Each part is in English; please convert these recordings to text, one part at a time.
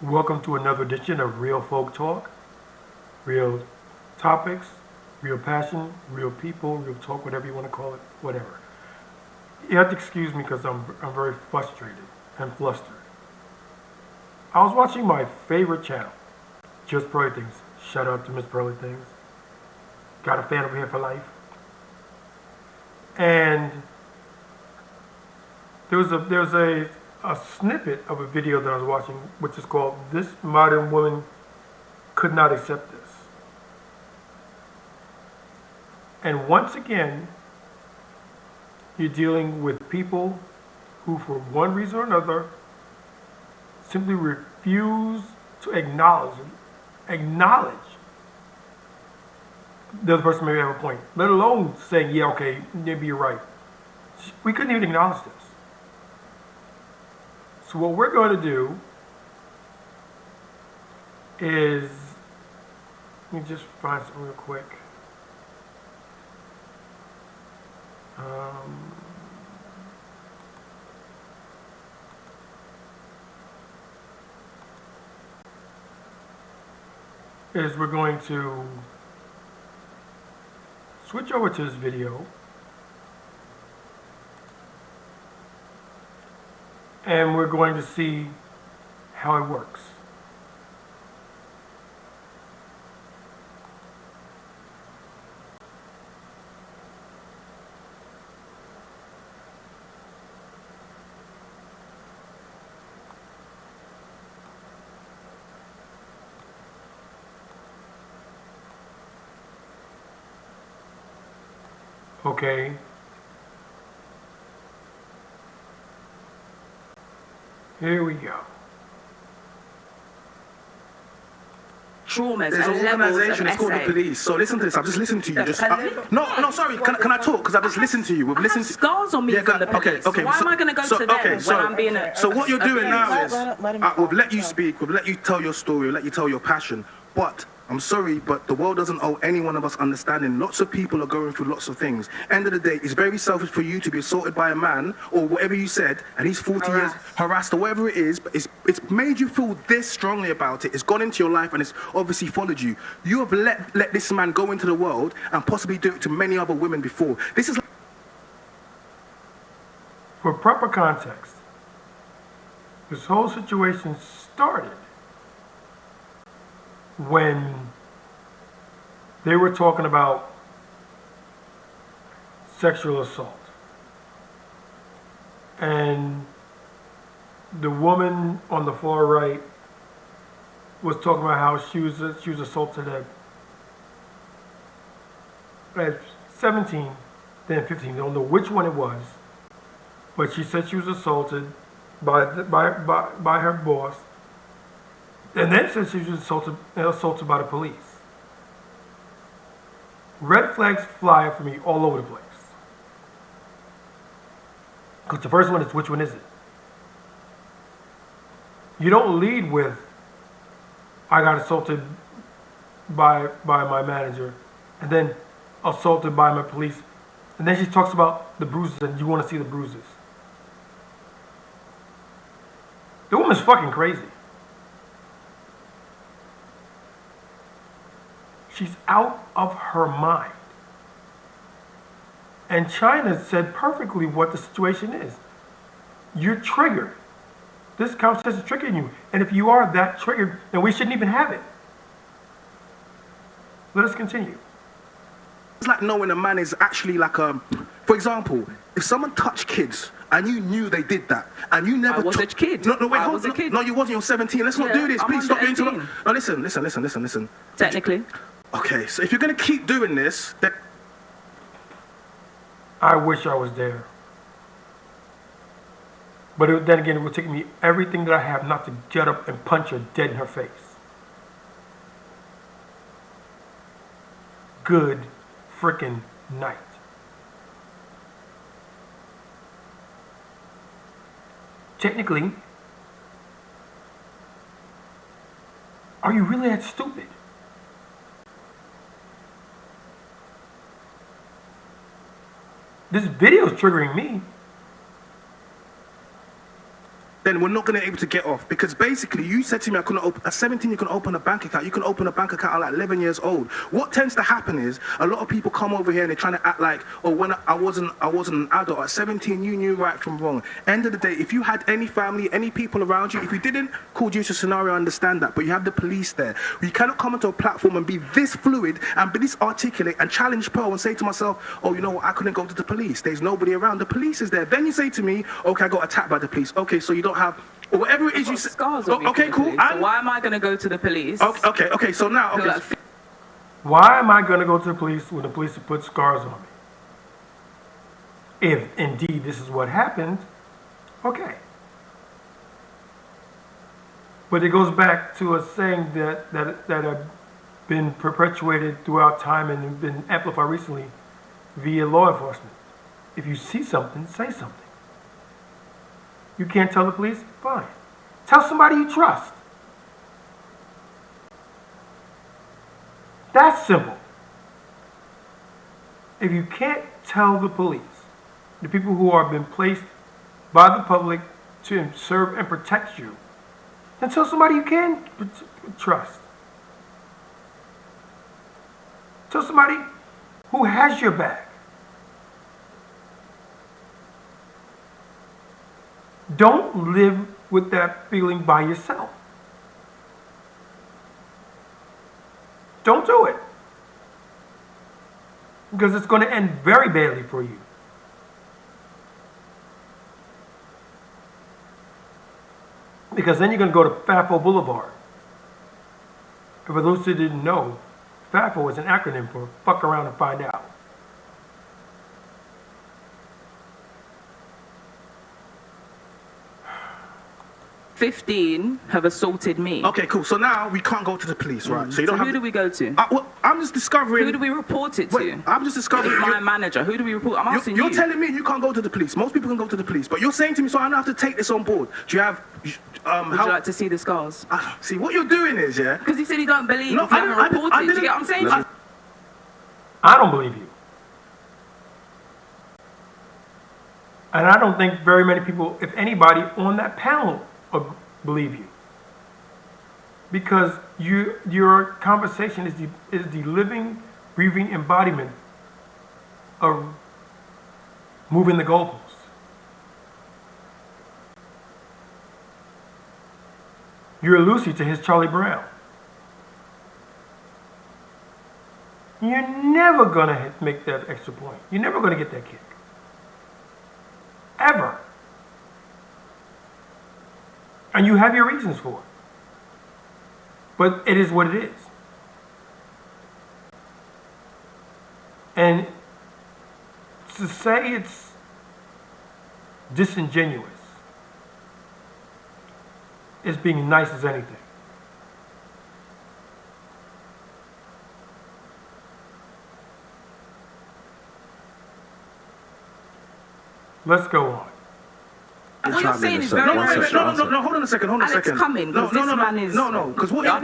Welcome to another edition of Real Folk Talk. Real topics, real passion, real people, real talk, whatever you want to call it, whatever. You have to excuse me because I'm very frustrated and flustered. I was watching my favorite channel, Just Pearly Things. Shout out to Miss Pearly Things. Got a fan over here for life. And there's a snippet of a video that I was watching, which is called "This Modern Woman Could Not Accept This." And once again, you're dealing with people who, for one reason or another, simply refuse to acknowledge the other person may have a point, let alone saying, yeah, okay, maybe you're right. We couldn't even acknowledge this. So what we're going to do is, let me just find something real quick. Is we're going to switch over to this video and we're going to see how it works. Okay. Here we go. Traumas There's and an levels of organisation, it's called the essay. police. So listen to this. I've just listened to you. The No, sorry. Can I talk? Because I've just listened to you. We've I have listened to. scars on me from the police. Okay. Why am I going to go to them when I'm being a... So what you're doing now is let him we've let you speak. We've let you tell your story. We've let you tell your passion. But I'm sorry, but the world doesn't owe any one of us understanding. Lots of people are going through lots of things. End of the day, it's very selfish for you to be assaulted by a man or whatever you said, and he's 40 years harassed or whatever it is. But it's made you feel this strongly about it. It's gone into your life and it's obviously followed you. You have let this man go into the world and possibly do it to many other women before. This is For proper context, this whole situation started when they were talking about sexual assault. And the woman on the far right was talking about how she was assaulted at 17, then 15. I don't know which one it was, but she said she was assaulted by her boss, and then said she was assaulted by the police. Red flags fly for me all over the place. Because the first one is, which one is it? You don't lead with, I got assaulted by my manager, and then assaulted by my police, and then she talks about the bruises, and you want to see the bruises. The woman's fucking crazy. She's out of her mind. And China said perfectly what the situation is. You're triggered. This conversation is triggering you. And if you are that triggered, then we shouldn't even have it. Let us continue. It's like knowing a man is actually like for example, if someone touched kids and you knew they did that and you never I was a kid. No, wait, I hold was a on. kid. No, you wasn't. You're 17. Let's not Yeah, do this. I'm Please stop under being 18. interrupted. No, listen. Technically. Okay, so if you're gonna keep doing this, then I wish I was there. But then again, it would take me everything that I have not to get up and punch her dead in her face. Good frickin' night. Technically, are you really that stupid? This video is triggering me. then we're not going to be able to get off. Because basically, you said to me, I couldn't open, at 17, you can open a bank account. You can open a bank account at like 11 years old. What tends to happen is a lot of people come over here and they're trying to act like, oh, when I wasn't an adult. At 17, you knew right from wrong. End of the day, if you had any family, any people around you, if you didn't call you to scenario, I understand that. But you have the police there. You cannot come onto a platform and be this fluid and be this articulate and challenge Pearl and say to myself, oh, you know what, I couldn't go to the police. There's nobody around. The police is there. Then you say to me, okay, I got attacked by the police. Okay, so you don't have, or whatever it is you say. Scars on me Okay, from cool. the police, so why am I going to go to the police? Okay, so now, okay. Like, Why am I going to go to the police when the police have put scars on me? If indeed this is what happened, okay. But it goes back to a saying that have been perpetuated throughout time and have been amplified recently via law enforcement. If you see something, say something. You can't tell the police? Fine. Tell somebody you trust. That's simple. If you can't tell the police, the people who are been placed by the public to serve and protect you, then tell somebody you can trust. Tell somebody who has your back. Don't live with that feeling by yourself. Don't do it. Because it's going to end very badly for you. Because then you're going to go to FAFO Boulevard. And for those who didn't know, FAFO is an acronym for fuck around and find out. "15 have assaulted me." Okay, cool. So now we can't go to the police, right? So you don't So have. who do we go to? Well, I'm just discovering. Who do we report it to? Wait, I'm just discovering. My manager. Who do we report? I'm asking You're you. telling me you can't go to the police. Most people can go to the police, but you're saying to me, so I don't have to take this on board. Do you have? Would you like to see the scars? See, what you're doing is, yeah. Because you said you don't believe. No, if you I haven't didn't- reported. I Do you didn't- get what I'm saying? I don't believe you. And I don't think very many people, if anybody, on that panel believe you. Because your conversation is the living, breathing embodiment of moving the goalposts. You're Lucy to his Charlie Brown. You're never going to make that extra point. You're never going to get that kick. Ever. And you have your reasons for it. But it is what it is. And to say it's disingenuous is being nice as anything. Let's go on. What you're saying is very No, hold on a second. And it's coming, because this man is- No, because what Yeah,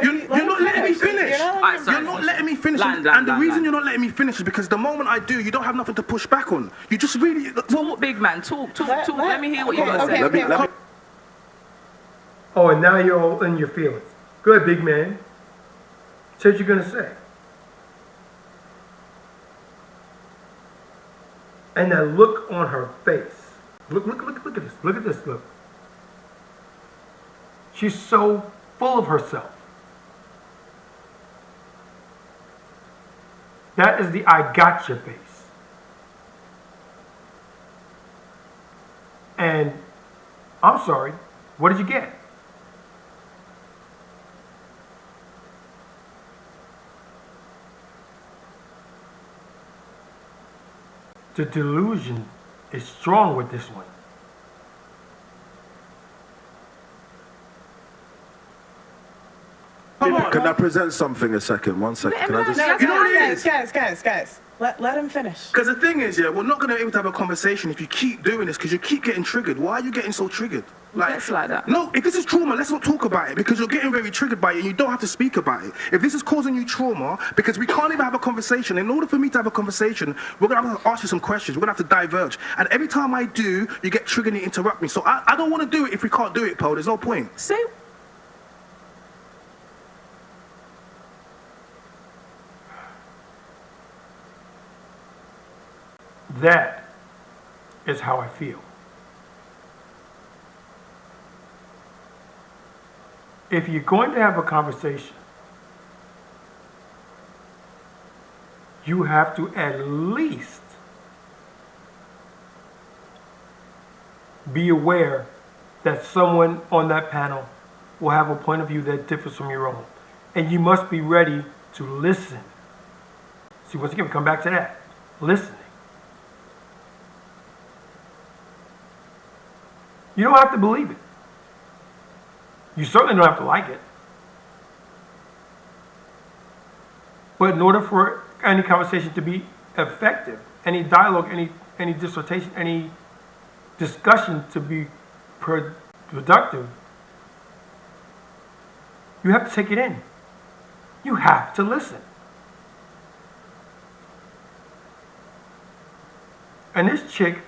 you're not letting me finish. Alright, sorry. You're not letting me finish. Land, And the land, reason land. you're not letting me finish is because the moment I do, you don't have nothing to push back on. You just really. Talk, big man. Talk. Let me hear what you're going to say. Okay. Oh, and now you're all in your feelings. Good, big man. Say what you're going to say. And that look on her face. Look at this. Look at this. Look. She's so full of herself. That is the I gotcha face. And I'm sorry, what did you get? The delusion is strong with this one. Come on. Can I present something a second? 1 second. Can I just... No, You know what it is? Guys. Let him finish. Because the thing is, yeah, we're not going to be able to have a conversation if you keep doing this because you keep getting triggered. Why are you getting so triggered? It's like that. No, if this is trauma, let's not talk about it because you're getting very triggered by it and you don't have to speak about it. If this is causing you trauma, because we can't even have a conversation, in order for me to have a conversation, we're going to have to ask you some questions. We're going to have to diverge. And every time I do, you get triggered and you interrupt me. So I don't want to do it if we can't do it, Paul. There's no point. See? That is how I feel. If you're going to have a conversation, you have to at least be aware that someone on that panel will have a point of view that differs from your own. And you must be ready to listen. See, once again, we come back to that. Listening. You don't have to believe it. You certainly don't have to like it. But in order for any conversation to be effective, any dialogue, any dissertation, any discussion to be productive, you have to take it in. You have to listen. And this chick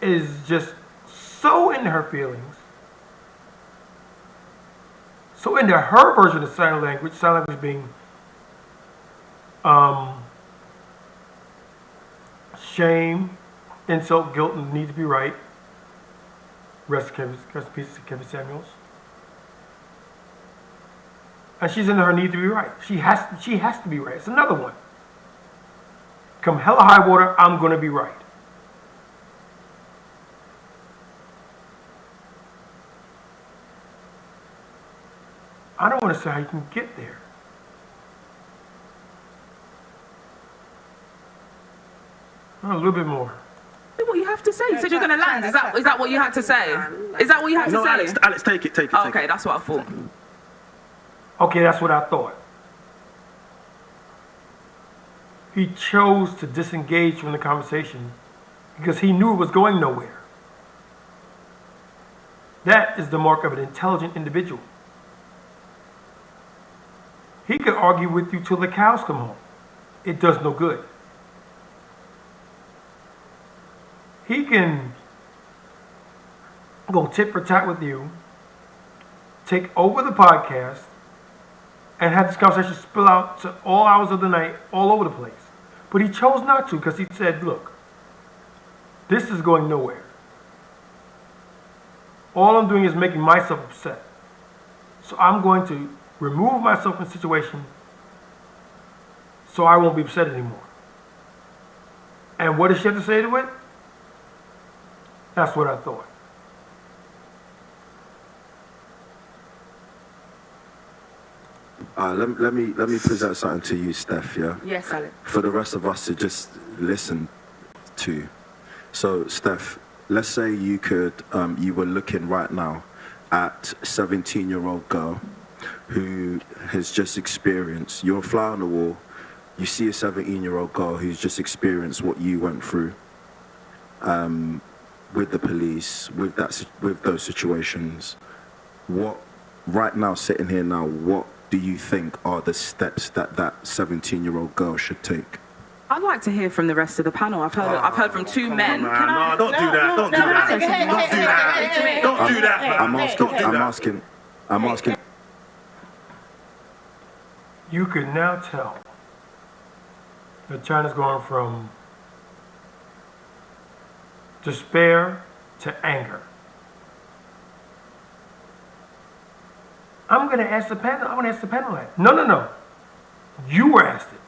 is just so into her feelings, so into her version of sign language being shame, insult, guilt, and need to be right. Rest in peace to Kevin Samuels. And she's into her need to be right. She has to be right. It's another one. Come hell or high water, I'm going to be right. I don't want to say how you can get there. A little bit more. What you have to say? You said you're going to land. Is that what you had to say? Is that what you had to say? No, Alex, take it. Okay, that's what I thought. Okay, that's what I thought. He chose to disengage from the conversation because he knew it was going nowhere. That is the mark of an intelligent individual. He could argue with you till the cows come home. It does no good. He can go tit for tat with you, take over the podcast, and have this conversation spill out to all hours of the night, all over the place. But he chose not to because he said, look, this is going nowhere. All I'm doing is making myself upset. So I'm going to remove myself from the situation so I won't be upset anymore. And what does she have to say to it? That's what I thought. Let me present something to you, Steph, yeah? Yes, Alex. For the rest of us to just listen to. So, Steph, let's say you were looking right now at a 17-year-old girl who has just experienced, you're a fly on the wall, you see a 17-year-old girl who's just experienced what you went through with the police, with those situations. What, right now, sitting here now, what do you think are the steps that 17-year-old girl should take? I'd like to hear from the rest of the panel. I've heard from two men. No, don't do that. Don't do that. Don't do that. I'm asking. You can now tell that China's going from despair to anger. I'm going to ask the panel. that. No. You were asked it.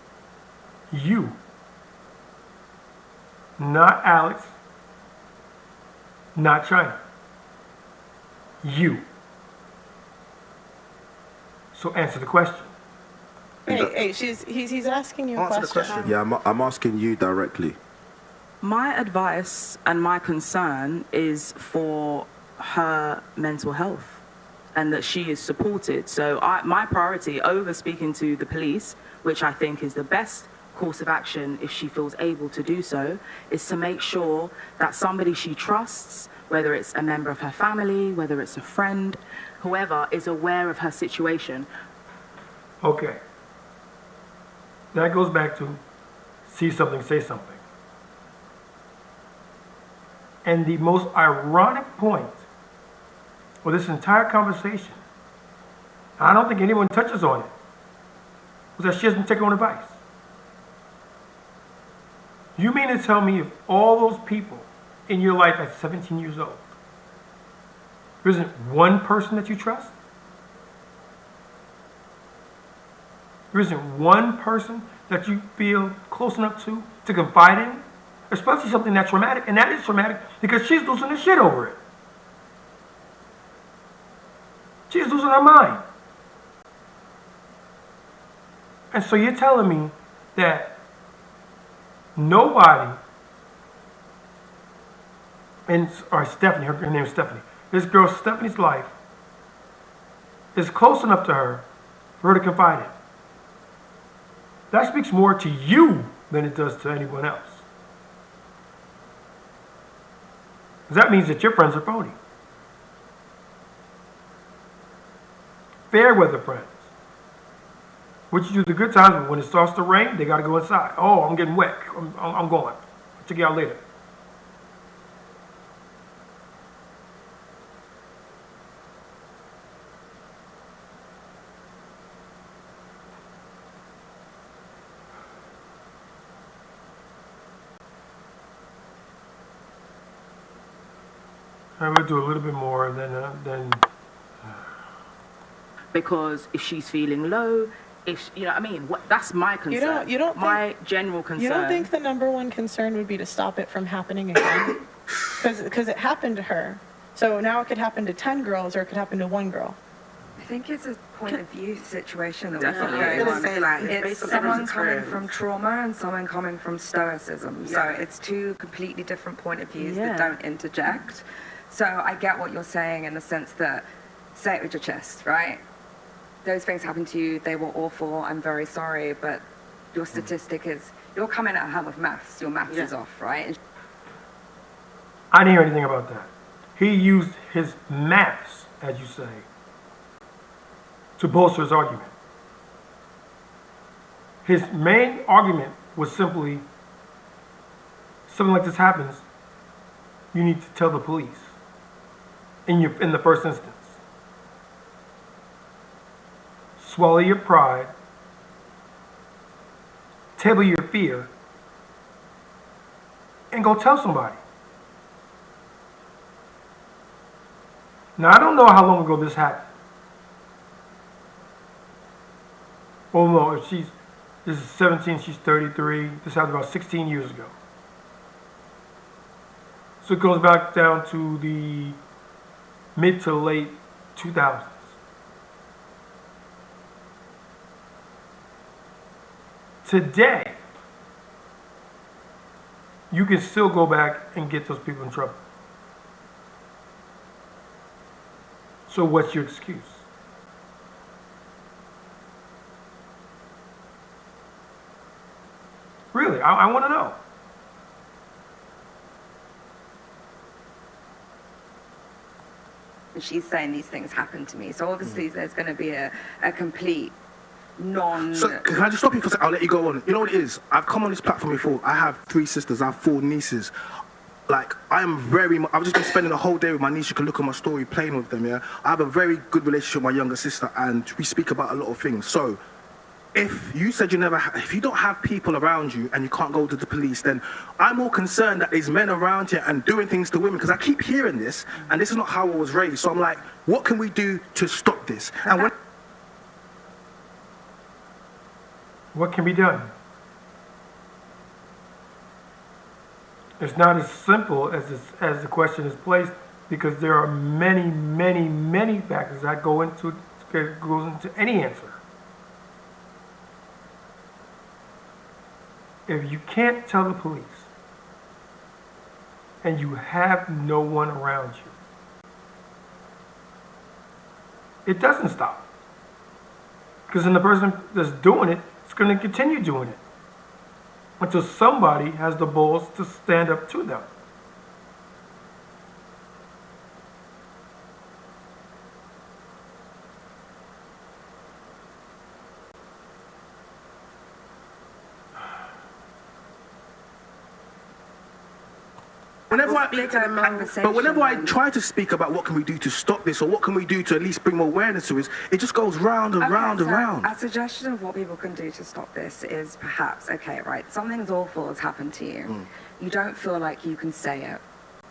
You. Not Alex. Not China. You. So answer the question. Hey, he's asking you a Answer the question. question. Yeah, I'm asking you directly. My advice and my concern is for her mental health. and that she is supported. So my priority over speaking to the police, which I think is the best course of action if she feels able to do so, is to make sure that somebody she trusts, whether it's a member of her family, whether it's a friend, whoever, is aware of her situation. Okay. That goes back to see something, say something. And the most ironic point for this entire conversation, I don't think anyone touches on it, was that she hasn't taken on advice. You mean to tell me if all those people in your life at 17 years old, there isn't one person that you trust? There isn't one person that you feel close enough to confide in? Especially something that's traumatic, and that is traumatic because she's losing her shit over it. She's losing her mind. And so you're telling me that nobody, or Stephanie, her name is Stephanie, this girl Stephanie's life is close enough to her for her to confide in. That speaks more to you than it does to anyone else. Because that means that your friends are phony. Fair weather friends. What you do the good times, but when it starts to rain, they got to go inside. Oh, I'm getting wet. I'm going. I'll check you out later. I would do a little bit more than Because if she's feeling low, if you know what I mean, that's my concern. You don't my think, general concern. You don't think the number one concern would be to stop it from happening again? Because it happened to her. So now it could happen to 10 girls or it could happen to one girl. I think it's a point of view situation that Definitely. we're going Say like It's someone coming from trauma and someone coming from stoicism. So it's two completely different point of views that don't interject. So I get what you're saying in the sense that, say it with your chest, right? Those things happened to you, they were awful, I'm very sorry, but your statistic is, you're coming at her with maths, your maths is off, right? I didn't hear anything about that. He used his maths, as you say, to bolster his argument. His main argument was simply, something like this happens, you need to tell the police in the first instance. Swallow your pride, table your fear, and go tell somebody. Now, I don't know how long ago this happened. Oh no, if this is 17, she's 33. This happened about 16 years ago. So it goes back down to the mid to late 2000s. Today, you can still go back and get those people in trouble. So what's your excuse? Really, I want to know. She's saying these things happened to me. So obviously there's going to be a complete non... So can I just stop you for a second? I'll let you go on. You know what it is? I've come on this platform before. I have 3 sisters. I have 4 nieces. Like, I've just been spending the whole day with my niece. You can look at my story, playing with them, yeah? I have a very good relationship with my younger sister, and we speak about a lot of things. So, if you said if you don't have people around you and you can't go to the police, then I'm more concerned that there's men around here and doing things to women, because I keep hearing this, and this is not how I was raised. So I'm like, what can we do to stop this? And What can be done? It's not as simple as the question is placed, because there are many, many, many factors that goes into any answer. If you can't tell the police and you have no one around you, it doesn't stop. Because then the person that's doing it is going to continue doing it until somebody has the balls to stand up to them. Whenever I try to speak about what can we do to stop this, or what can we do to at least bring more awareness to it, it just goes round and round and round. A suggestion of what people can do to stop this is perhaps, okay, right, something's awful has happened to you. You don't feel like you can say it,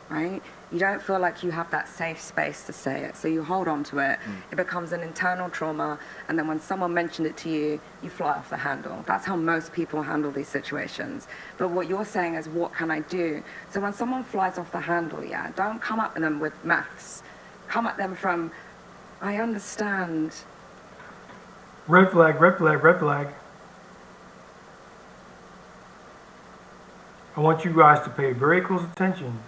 right? You don't feel like you have that safe space to say it, so you hold on to it. It becomes an internal trauma, and then when someone mentioned it to you, you fly off the handle. That's how most people handle these situations. But what you're saying is, what can I do? So when someone flies off the handle, yeah, don't come at them with maths. Come at them from, I understand. Red flag, red flag, red flag. I want you guys to pay very close attention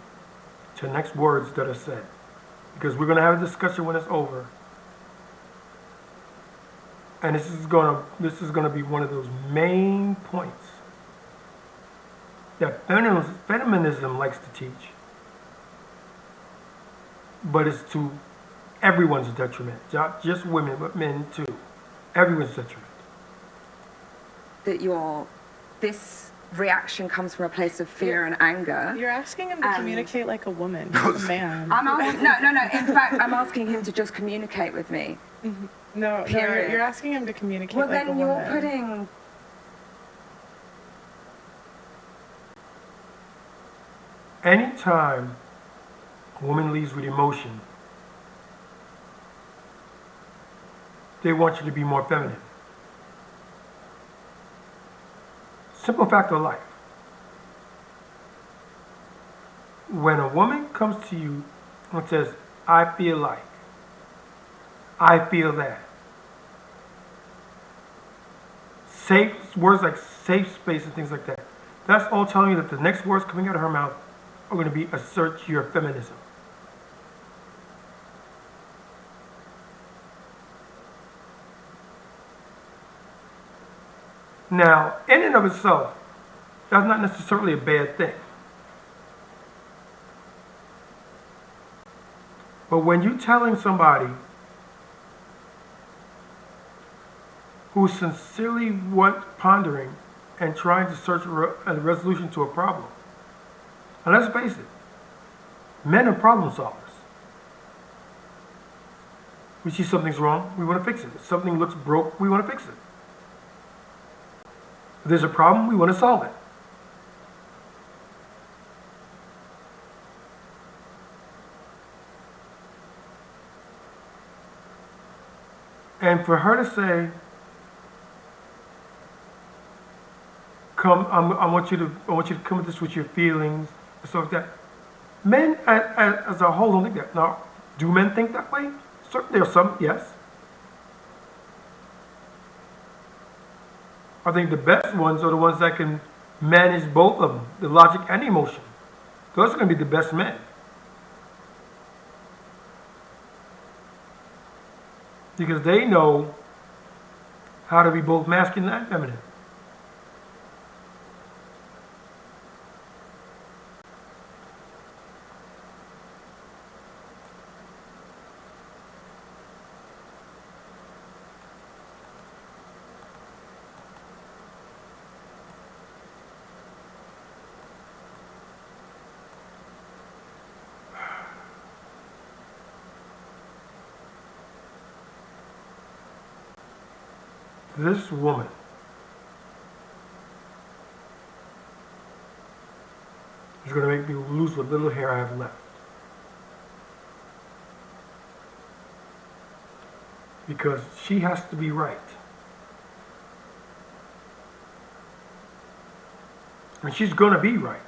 to the next words that are said, because we're going to have a discussion when it's over, and this is going to be one of those main points that feminism likes to teach, but it's to everyone's detriment, not just women but men too. Everyone's detriment. That this reaction comes from a place of fear and anger. You're asking him to communicate like a woman, not a man. No. In fact, I'm asking him to just communicate with me. No, you're asking him to communicate like a woman. Well, then you're putting... Anytime a woman leads with emotion, they want you to be more feminine. Simple fact of life. When a woman comes to you and says, I feel like, I feel that, words like safe space and things like that, that's all telling you that the next words coming out of her mouth are going to be assert your feminism. Now, in and of itself, that's not necessarily a bad thing. But when you're telling somebody who's sincerely pondering and trying to search a resolution to a problem, and let's face it, men are problem solvers. We see something's wrong, we want to fix it. If something looks broke, we want to fix it. If there's a problem, we want to solve it. And for her to say, I want you to come at this with your feelings and stuff like that. Men as a whole don't think that. Now, do men think that way? Certainly there are some, yes. I think the best ones are the ones that can manage both of them, the logic and emotion. Those are going to be the best men. Because they know how to be both masculine and feminine. This woman is going to make me lose what little hair I have left. Because she has to be right. And she's going to be right.